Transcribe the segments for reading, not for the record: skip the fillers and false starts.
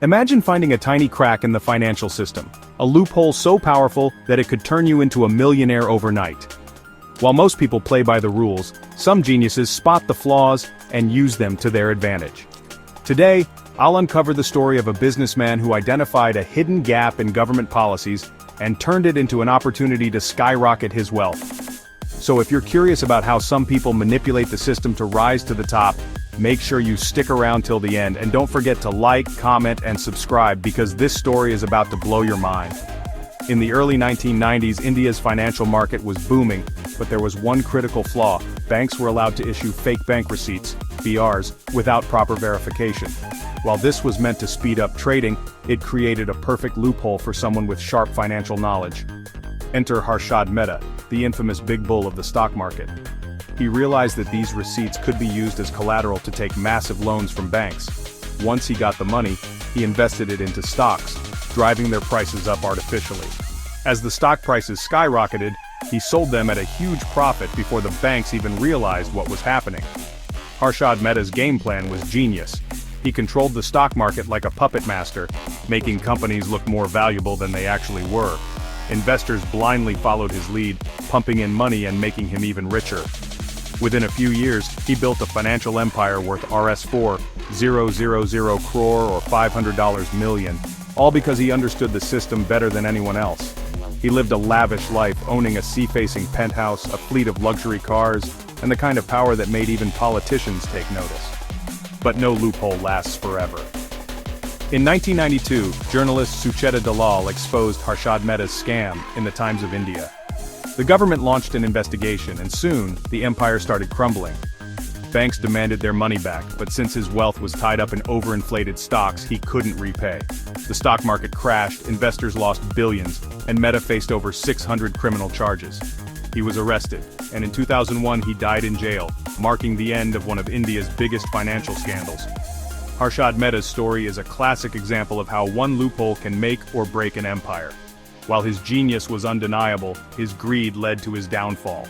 Imagine finding a tiny crack in the financial system, a loophole so powerful that it could turn you into a millionaire overnight. While most people play by the rules, some geniuses spot the flaws and use them to their advantage. Today, I'll uncover the story of a businessman who identified a hidden gap in government policies and turned it into an opportunity to skyrocket his wealth. So if you're curious about how some people manipulate the system to rise to the top, make sure you stick around till the end, and don't forget to like, comment, and subscribe because this story is about to blow your mind. In the early 1990s, India's financial market was booming, but there was one critical flaw: banks were allowed to issue fake bank receipts, BRs, without proper verification. While this was meant to speed up trading, it created a perfect loophole for someone with sharp financial knowledge. Enter Harshad Mehta, the infamous big bull of the stock market. He realized that these receipts could be used as collateral to take massive loans from banks. Once he got the money, he invested it into stocks, driving their prices up artificially. As the stock prices skyrocketed, he sold them at a huge profit before the banks even realized what was happening. Harshad Mehta's game plan was genius. He controlled the stock market like a puppet master, making companies look more valuable than they actually were. Investors blindly followed his lead, pumping in money and making him even richer. Within a few years, he built a financial empire worth Rs 4,000 crore or $500 million, all because he understood the system better than anyone else. He lived a lavish life, owning a sea-facing penthouse, a fleet of luxury cars, and the kind of power that made even politicians take notice. But no loophole lasts forever. In 1992, journalist Sucheta Dalal exposed Harshad Mehta's scam in the Times of India. The government launched an investigation, and soon, the empire started crumbling. Banks demanded their money back, but since his wealth was tied up in overinflated stocks, he couldn't repay. The stock market crashed, investors lost billions, and Mehta faced over 600 criminal charges. He was arrested, and in 2001 he died in jail, marking the end of one of India's biggest financial scandals. Harshad Mehta's story is a classic example of how one loophole can make or break an empire. While his genius was undeniable, his greed led to his downfall.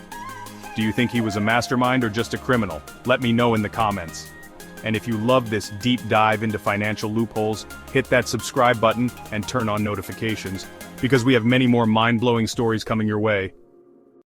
Do you think he was a mastermind or just a criminal? Let me know in the comments. And if you love this deep dive into financial loopholes, hit that subscribe button and turn on notifications, because we have many more mind-blowing stories coming your way.